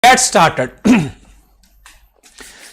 Get started.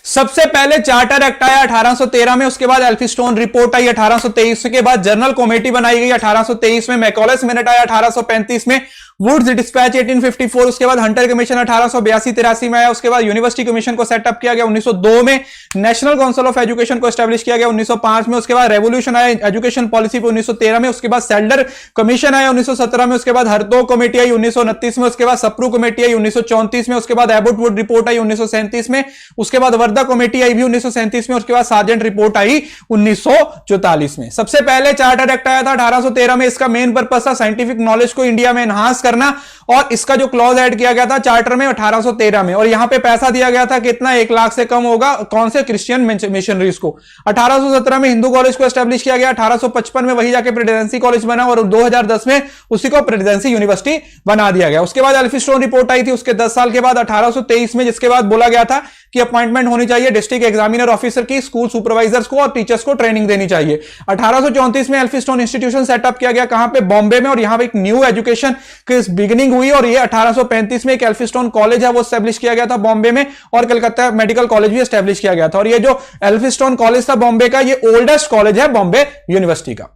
सबसे पहले charter act आया 1813 में, उसके बाद एल्फिस्टोन रिपोर्ट आई 1823 के बाद जनरल कमेटी बनाई गई 1823 में, मैकॉलेस मिनट आया 1835 में, वुड्स डिस्पैच 1854, उसके बाद हंटर कमीशन 1882-83 में आया, उसके बाद यूनिवर्सिटी कमीशन को सेटअप किया गया 1902 में, नेशनल काउंसिल ऑफ एजुकेशन को एस्टैब्लिश किया गया 1905 में, उसके बाद रेवोल्यूशन आया एजुकेशन पॉलिसी पे 1913 में, उसके बाद सेल्डर कमीशन आया 1917 में, उसके बाद हरतोग कमेटी आई 1929 में, उसके बाद सप्रू कमेटी आई 1934 में, उसके बाद एबोट वुड रिपोर्ट आई 1937 में, उसके बाद वर्धा कमेटी आई भी 1937 में, उसके बाद सार्जेंट रिपोर्ट आई 1944 में। सबसे पहले चार्टर एक्ट आया था 1813 में, इसका मेन पर्पस था साइंटिफिक नॉलेज को इंडिया में एनहांस करना, और इसका जो क्लॉज ऐड किया गया था चार्टर में 1813 में, और यहां पे पैसा दिया गया था कितना, 1 लाख से कम होगा, कौन से क्रिश्चियन मिशनरीज को। 1817 में हिंदू कॉलेज को एस्टैब्लिश किया गया, 1855 में वही जाके प्रेसिडेंसी कॉलेज बना, और 2010 में उसी को प्रेसिडेंसी यूनिवर्सिटी बना दिया गया। उसके बाद एल्फिस्टोन रिपोर्ट आई थी उसके 10 साल के बाद 1823 में, जिसके बाद बोला गया था कि अपॉइंटमेंट होनी चाहिए डिस्ट्रिक्ट एग्जामिनर ऑफिसर की, स्कूल सुपरवाइजर्स को और टीचर्स को ट्रेनिंग देनी चाहिए। 1834 में एल्फिस्टोन इंस्टीट्यूशन सेटअप किया गया, कहां पे, बॉम्बे में, और यहां पे एक न्यू एजुकेशन की बिगिनिंग हुई, और ये 1835 में एक एल्फिस्टोन कॉलेज है वो एस्टैब्लिश किया गया था बॉम्बे में, और कलकत्ता मेडिकल कॉलेज भी एस्टैब्लिश किया गया था। और ये जो एल्फिस्टोन कॉलेज था बॉम्बे का, ये ओल्डेस्ट कॉलेज है बॉम्बे यूनिवर्सिटी का।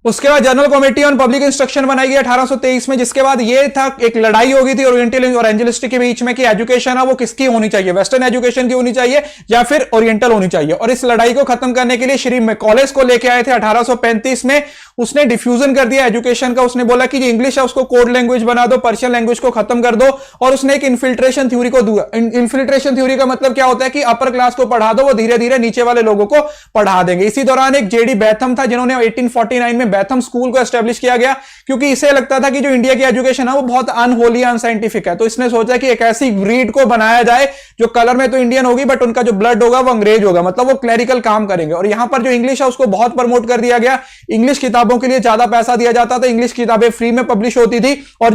उसके बाद general committee on public instruction बनाई गई 1823 में, जिसके बाद ये था, एक लड़ाई हो गई थी ओरिएंटल और एंजेलिस्ट के बीच में कि एजुकेशन है वो किसकी होनी चाहिए, वेस्टर्न एजुकेशन की होनी चाहिए या फिर ओरिएंटल होनी चाहिए। और इस लड़ाई को खत्म करने के लिए श्री मैकॉलेस को लेके आए थे 1835 में, उसने डिफ्यूजन कर दिया एजुकेशन का, उसने बोला कि जो इंग्लिश है उसको कोड लैंग्वेज बना दो, पर्शियन लैंग्वेज को खत्म कर दो, और उसने एक इन्फिल्ट्रेशन थ्योरी को दिया। इन्फिल्ट्रेशन थ्योरी का मतलब क्या होता है कि अपर क्लास को पढ़ा दो, वो धीरे धीरे नीचे वाले लोगों को पढ़ा देंगे। इसी दौरान एक जेडी बैथम था, जिन्होंने 1849 में बैथम स्कूल को एस्टैब्लिश किया गया, क्योंकि इसे लगता था कि जो इंडिया की एजुकेशन है वो बहुत अनहोली अनसाइंटिफिक है। तो इसने सोचा कि एक ऐसी ब्रीड को बनाया जाए जो कलर में तो इंडियन होगी बट उनका जो ब्लड होगा वो अंग्रेज होगा, मतलब वो क्लरिकल काम करेंगे। और यहां पर जो इंग्लिश है उसको बहुत प्रमोट कर दिया गया, इंग्लिश किताबों के लिए ज्यादा पैसा दिया जाता था, इंग्लिश किताबें फ्री में पब्लिश होती थी, और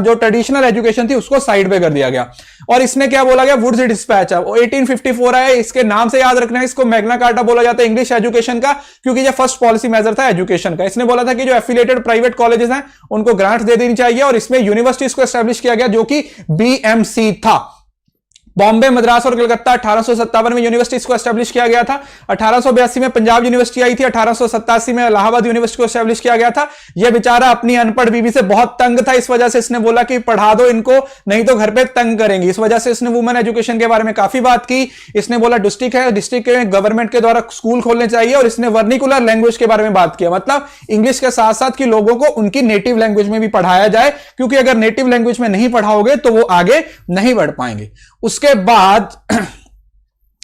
जो ट्रेडिशनल एजुकेशन थी उसको साइड पे कर दिया गया। और इसने क्या बोला गया, वुड्स डिस्पैच है 1854 है, इसके नाम से याद रखना है, इसको मैग्ना कार्टा बोला जाता है इंग्लिश एजुकेशन का, क्योंकि ये फर्स्ट पॉलिसी मेजर था एजुकेशन का। इसने बोला था कि जो एफिलिएटेड प्राइवेट कॉलेजेस हैं उनको ग्रांट दे देनी चाहिए, और इसमें यूनिवर्सिटीज को एस्टैब्लिश किया गया जो कि बीएमसी था। बॉम्बे, मद्रास और कलकत्ता 1857 में यूनिवर्सिटीज को एस्टैब्लिश किया गया था। 1882 में पंजाब यूनिवर्सिटी आई थी, 1887 में इलाहाबाद यूनिवर्सिटी को एस्टैब्लिश किया गया था। यह बेचारा अपनी अनपढ़ बीवी से बहुत तंग था, इस वजह से इसने बोला कि पढ़ा दो इनको, नहीं तो घर पे तंग करेंगी। इस वजह से इसने वुमेन एजुकेशन के बारे में काफी बात की। इसने बोला डिस्ट्रिक्ट है, डिस्ट्रिक्ट के गवर्नमेंट के द्वारा स्कूल खोलने चाहिए, और इसने वर्निकुलर लैंग्वेज के बारे में बात किया, मतलब इंग्लिश के साथ साथ कि लोगों को उनकी नेटिव लैंग्वेज में भी पढ़ाया जाए, क्योंकि अगर नेटिव लैंग्वेज में नहीं पढ़ाओगे तो वो आगे नहीं बढ़ पाएंगे। उसके बाद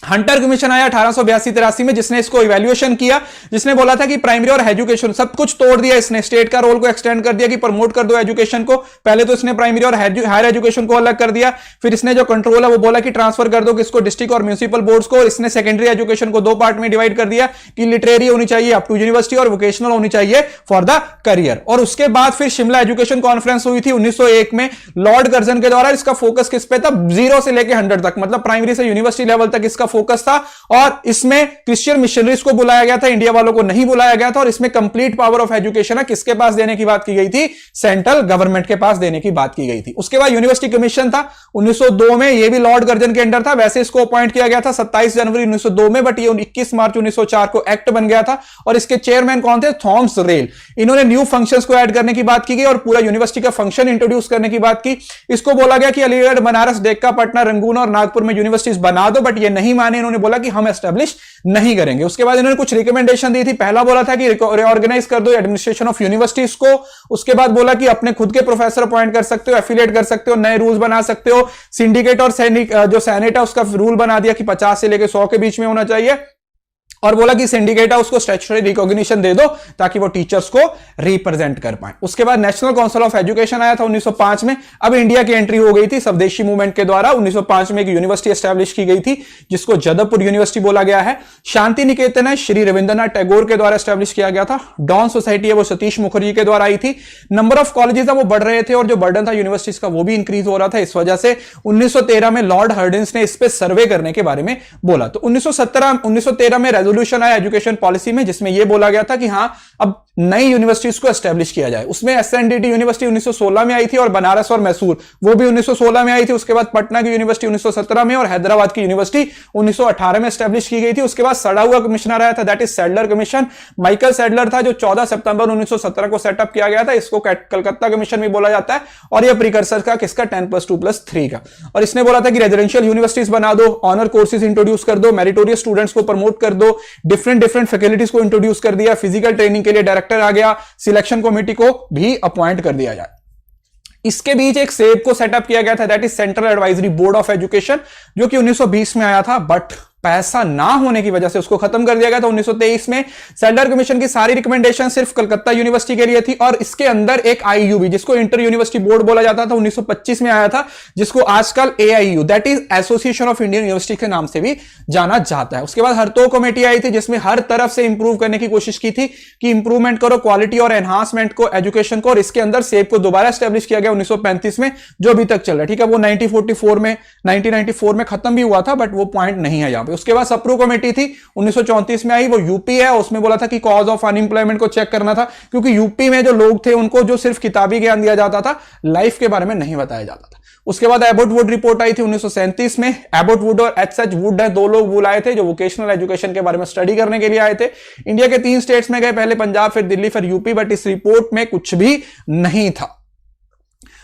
हंटर कमीशन आया 1882-83 में, जिसने इसको इवैल्यूएशन किया, जिसने बोला था कि प्राइमरी और एजुकेशन सब कुछ तोड़ दिया इसने, स्टेट का रोल को एक्सटेंड कर दिया कि प्रमोट कर दो एजुकेशन को। पहले तो इसने प्राइमरी और हायर एजुकेशन को अलग कर दिया, फिर इसने जो कंट्रोल है वो बोला कि ट्रांसफर कर दो किसको, डिस्ट्रिक्ट और म्यूनिसिपल बोर्ड्स को। इसने सेकेंडरी एजुकेशन को 2 पार्ट में डिवाइड कर दिया कि लिटरेरी होनी चाहिए अप टू यूनिवर्सिटी और वोकेशनल होनी चाहिए फॉर द करियर। और उसके बाद फिर शिमला एजुकेशन कॉन्फ्रेंस हुई थी 1901 में लॉर्ड कर्जन के द्वारा। इसका फोकस किस पे था, 0 से लेकर 100 तक, मतलब प्राइमरी से यूनिवर्सिटी लेवल तक इसका फोकस था। और इसमें क्रिश्चियन मिशनरीज को बुलाया गया था, इंडिया वालों को नहीं बुलाया गया था। और इसमें कंप्लीट पावर ऑफ एजुकेशन है किसके पास देने की बात की गई थी, सेंट्रल गवर्नमेंट के पास देने की बात की गई थी। उसके बाद यूनिवर्सिटी कमीशन था 1902 में, यह भी लॉर्ड कर्जन के अंडर था। वैसे इसको अपॉइंट किया गया था 27 जनवरी 1902 में, बट ये 21 मार्च 1904 को एक्ट बन गया था। और इसके चेयरमैन कौन थे, थॉमस रेल। इन्होंने न्यू फंक्शंस को ऐड करने की बात की गई और पूरा यूनिवर्सिटी का फंक्शन इंट्रोड्यूस करने की बात की। इसको बोला गया कि अलीगढ़, बनारस, डेक्का, पटना, रंगून और नागपुर में यूनिवर्सिटीज बना दो, बट ये नहीं माने। इन्होंने बोला कि हम एस्टैब्लिश नहीं करेंगे। उसके बाद इन्होंने कुछ रिकमेंडेशन दी थी। पहला बोला था कि रिऑर्गेनाइज कर दो एडमिनिस्ट्रेशन ऑफ यूनिवर्सिटीज को। उसके बाद बोला कि अपने खुद के प्रोफेसर अपॉइंट कर सकते हो, एफिलिएट कर सकते हो, नए रूल्स बना सकते हो। सिंडिकेट और जो सेनेट है उसका रूल बना दिया कि 50 से लेकर 100 के बीच में होना चाहिए। और बोला कि सिंडिकेट है उसको स्टैट्यूटरी रिकॉग्निशन दे दो ताकि वो टीचर्स को रिप्रेजेंट कर पाए। उसके बाद नेशनल काउंसिल ऑफ एजुकेशन आया था 1905 में। अब इंडिया की एंट्री हो गई थी स्वदेशी मूवमेंट के द्वारा। 1905 में एक यूनिवर्सिटी एस्टैब्लिश की गई थी जिसको जदवपुर यूनिवर्सिटी बोला गया है। शांति निकेतन है श्री रविंद्रनाथ टैगोर के द्वारा एस्टैब्लिश किया गया था। डॉन सोसाइटी है वो सतीश मुखर्जी के द्वारा आई थी। नंबर ऑफ कॉलेजेस है वो बढ़ रहे थे और जो बर्डन था यूनिवर्सिटीज का वो भी इंक्रीज हो रहा था। इस वजह से 1913 में लॉर्ड हर्डिंस ने इस पे सर्वे करने के बारे में बोला। तो 1913 में रेजोल्यूशन आया एजुकेशन पॉलिसी में, जिसमें यह बोला गया था कि हाँ अब नई यूनिवर्सिटीज को एस्टेब्लिश किया जाए। उसमें एसएनडीटी यूनिवर्सिटी 1916 में आई थी और बनारस और मैसूर वो भी 1916 में आई थी। उसके बाद पटना की यूनिवर्सिटी 1917 में और हैदराबाद की यूनिवर्सिटी 1918 में एस्टेब्लिश की गई थी। उसके बाद सड़ा हुआ कमिश्नर आया था, that is Sadler commission. Michael Sadler था जो 14 सितंबर 1917 को सेटअप किया गया था। इसको कलकत्ता कमीशन भी बोला जाता है और यह प्रीकर्सर का किसका 10+2+3 का। और इसने बोला था कि रेजिडेंशियल यूनिवर्सिटीज बना दो, ऑनर कोर्सेज इंट्रोड्यूस कर दो, मेरिटोरियस स्टूडेंट्स को प्रमोट कर दो, डिफरेंट फैकल्टीज को इंट्रोड्यूस कर दिया, फिजिकल ट्रेनिंग के लिए डायरेक्टर आ गया, सिलेक्शन कमेटी को भी अपॉइंट कर दिया जाए। इसके बीच एक सेब को सेटअप किया गया था, that is central advisory board of education, जो कि 1920 में आया था, बट पैसा ना होने की वजह से उसको खत्म कर दिया गया था 1923 में। सैडलर कमीशन की सारी रिकमेंडेशन सिर्फ कलकत्ता यूनिवर्सिटी के लिए थी और इसके अंदर एक आईयूबी जिसको इंटर यूनिवर्सिटी बोर्ड बोला जाता था 1925 में आया था, जिसको आजकल AIU that is association of Indian university के नाम से भी जाना जाता है। उसके बाद हरतो कमेटी आई थी जिसमें हर तरफ से इंप्रूव करने की कोशिश की थी कि इंप्रूवमेंट करो क्वालिटी और एनहांसमेंट को एजुकेशन को, और इसके अंदर सेब को दोबारा एस्टेब्लिश किया गया 1935 में, जो अभी तक चल रहा है। ठीक है, वो 1994 में खत्म भी हुआ था, बट वो पॉइंट नहीं है यहां पे। उसके बाद सप्रू कमेटी थी 1934 में आई, वो यूपी है, उसमें बोला था कि कॉज ऑफ अनएम्प्लॉयमेंट को चेक करना था, क्योंकि यूपी में जो लोग थे उनको जो सिर्फ किताबी ज्ञान दिया जाता था, लाइफ के बारे में नहीं बताया जाता था। उसके बाद एबॉट वुड रिपोर्ट आई थी 1937 में। एबॉट वुड और एच वुड है, दो लोग बुलाए थे जो वोकेशनल एजुकेशन के बारे में स्टडी करने के लिए आए थे। इंडिया के 3 स्टेट्स में गए, पहले पंजाब, फिर दिल्ली, फिर यूपी, बट इस रिपोर्ट में कुछ भी नहीं था।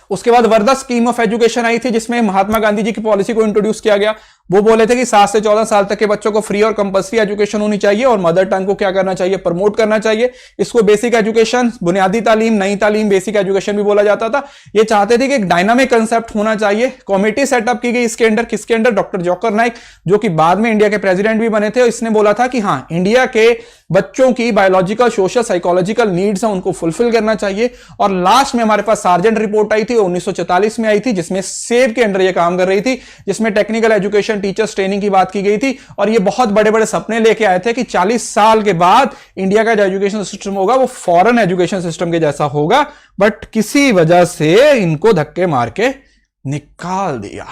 उसके बाद Wardha scheme of education I थी जिसमें महात्मा गांधी जी की पॉलिसी को इंट्रोड्यूस किया गया। वो बोले थे कि 7 से 14 साल तक के बच्चों को फ्री और कंपल्सरी एजुकेशन होनी चाहिए और मदर टंग को क्या करना चाहिए, प्रमोट करना चाहिए। इसको बेसिक एजुकेशन, बुनियादी तालीम, नई तालीम, बेसिक एजुकेशन भी बोला जाता था। ये चाहते थे कि एक डायनामिक कंसेप्ट होना चाहिए। कमेटी सेटअप की गई इसके अंदर, किसके अंडर, डॉक्टर जोकर नाइक, जो कि बाद में इंडिया के प्रेसिडेंट भी बने थे। इसने बोला था कि हाँ, इंडिया के बच्चों की बायोलॉजिकल, सोशल, साइकोलॉजिकल नीड्स हैं, उनको फुलफिल करना चाहिए। और लास्ट में हमारे पास सार्जेंट रिपोर्ट आई थी, 1944 में आई थी, जिसमें सेब के अंडर ये काम कर रही थी, जिसमें टेक्निकल एजुकेशन, टीचर्स ट्रेनिंग की बात की गई थी। और ये बहुत बड़े बड़े सपने लेके आए थे कि 40 साल के बाद इंडिया का जो एजुकेशन सिस्टम होगा वो फॉरेन एजुकेशन सिस्टम के जैसा होगा, बट किसी वजह से इनको धक्के मार के निकाल दिया।